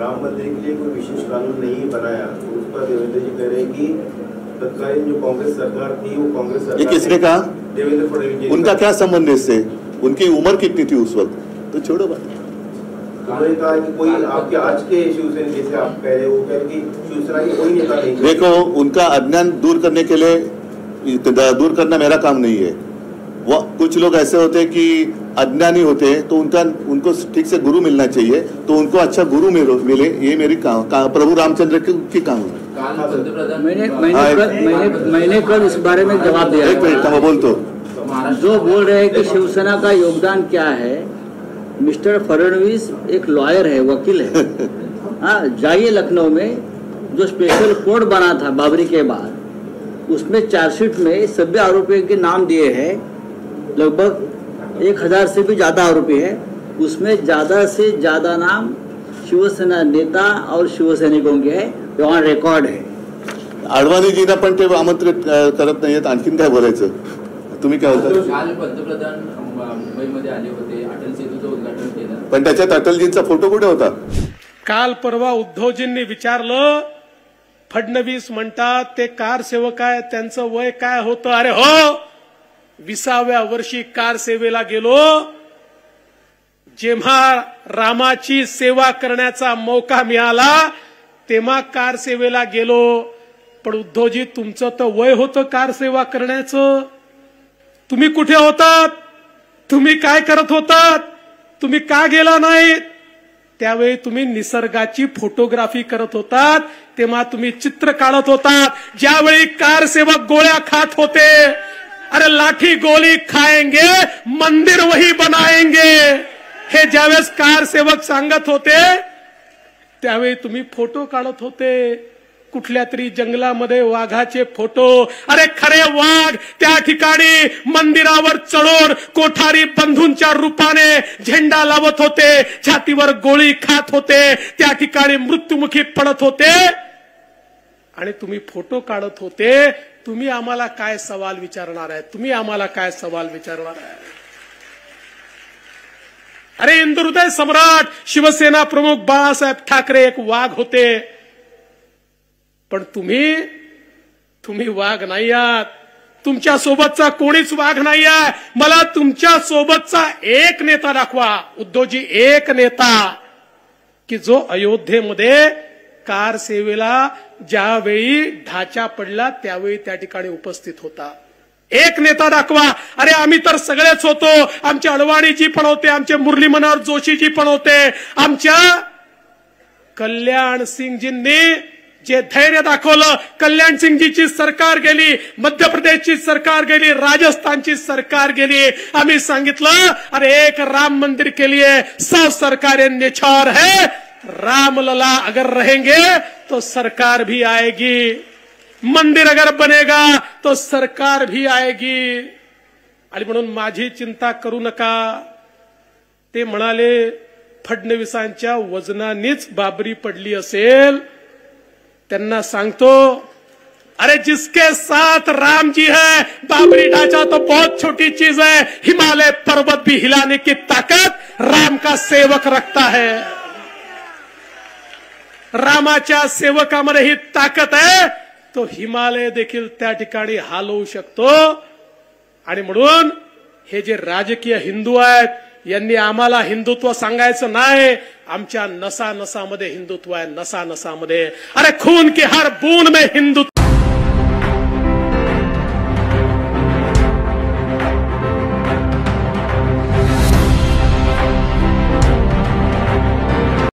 राम मंदिर के लिए कोई विशेष कानून नहीं बनाया, उस पर देवेंद्र जी कह रहे हैं कि तत्कालीन जो कांग्रेस सरकार थी वो कांग्रेस सरकार। ये किसने कहा? देवेंद्र फडणवीस। उनका क्या संबंध है इससे? उनकी उम्र कितनी थी उस वक्त? तो छोड़ो बात। उन्होंने कहा कि कोई आपके आज के शिवसेना जैसे आप कह रहे हो, कह रहे कि शिवसेना की कोई नेता नहीं। देखो, उनका अज्ञान दूर करने के लिए दूर करना मेरा काम नहीं है। वो कुछ लोग ऐसे होते हैं कि अज्ञानी होते हैं, तो उनको ठीक से गुरु मिलना चाहिए, तो उनको अच्छा गुरु मिले, ये मेरी प्रभु रामचंद्र की काम है। मैंने कल इस बारे में जवाब दिया। एक मिनट का बोल तो। जो बोल रहे हैं कि शिवसेना का योगदान क्या है, मिस्टर फडणवीस एक लॉयर है, वकील है। हाँ, जाइए लखनऊ में जो स्पेशल कोर्ट बना था बाबरी के बाद, उसमें चार्जशीट में सभी आरोपियों के नाम दिए हैं। लगभग 1000 से भी ज्यादा आरोपी है। उसमें ज्यादा से ज्यादा नाम शिवसेना नेता और शिवसैनिकों के है, ऑन रेकॉर्ड है। अडवाणीजींना पण ते आमंत्रित करत नाहीत, आणखीन काय बोलायचं? तुम्ही काय बोलता? काल पंतप्रधान मुंबईमध्ये आले होते, अटल सेतूचं उद्घाटन केलं, पण त्याच्यात अटलजींचा फोटो कुठे होता? काल परवा उद्धवजींनी विचारलं, फडणवीस म्हणतात ते कार सेवक आहे, त्यांचं वय काय होतं? अरे हो, 20व्या वर्षी कार सेवेला गेलो, जेव्हा रामाची सेवा करण्याचा मौका मिळाला तेव्हा कार सेवेला गेलो। पण उद्धवजी, तुमचं तर वय होतं कार सेवा करण्याचं, तुम्ही कुठे होतात? तुम्ही काय करत होतात? तुम्ही का गेला नाहीत? त्यावेळी तुम्ही निसर्गाची फोटोग्राफी करत होतात, तेव्हा तुम्ही चित्र काढत होतात। ज्यावेळी कार सेवक गोळ्या खात होते, अरे लाठी गोली खाएंगे मंदिर वही बनाएंगे, हे ज्यावेळेस कार सेवक सांगत होते त्यावेळी तुम्ही फोटो काढत होते, कुठल्या तरी जंगलामध्ये वाघाचे फोटो। अरे खरे वाघ त्या ठिकाणी मंदिरावर चढून कोठारी बंधूंच्या रूपाने झेंडा लावत होते, छातीवर गोळी खात होते, त्या ठिकाणी मृत्युमुखी पडत होते, आणि तुम्ही फोटो काढत होते। तुम्ही आम्हाला काय सवाल विचारणार आहे? तुम्ही आम्हाला काय सवाल विचारणार आहे? अरे हिंदुहृदय सम्राट शिवसेना प्रमुख बाळासाहेब ठाकरे एक वाघ होते, पण तुम्ही वाघ नाही आहात। तुमच्या सोबतचा कोणीच वाघ नाही आहे। मला तुमच्या सोबतचा एक नेता दाखवा, उद्धवजी, एक नेता की जो अयोध्येमध्ये कार सेवेला ज्यावेळी ढाचा पडला त्यावेळी त्या ठिकाणी उपस्थित होता। एक नेता दाखवा। अरे आम्ही तर सगळेच होतो, आमचे अडवाणीजी पण होते, आमचे मुरली मनोहर जोशीजी पण होते, आमच्या कल्याण सिंगजींनी जे धैर्य दाखवलं। कल्याण सिंगजीची सरकार गेली, मध्य प्रदेशची सरकार गेली, राजस्थानची सरकार गेली, आम्ही सांगितलं अरे एक राम मंदिर के लिए 100 सरकारें निछावर है, रामलला अगर रहेंगे तो सरकार भी आएगी, मंदिर अगर बनेगा तो सरकार भी आएगी। आणि म्हणून माझी चिंता करू नका। ते म्हणाले फडणवीसांच्या वजनानेच बाबरी पडली असेल। त्यांना सांगतो, अरे जिसके साथ राम जी है, बाबरी ढांचा तो बहुत छोटी चीज है, हिमालय पर्वत भी हिलाने की ताकत राम का सेवक रखता है। रामाच्या सेवकामध्ये ही ताकद आहे, तो हिमालय देखील त्या ठिकाणी हलवू शकतो। आणि म्हणून हे जे राजकीय हिंदू आहेत यांनी आम्हाला हिंदुत्व सांगायचं नाही, आमच्या नसा नसामध्ये हिंदुत्व आहे, नसा नसामध्ये। अरे खून की हर बूंद में हिंदुत्व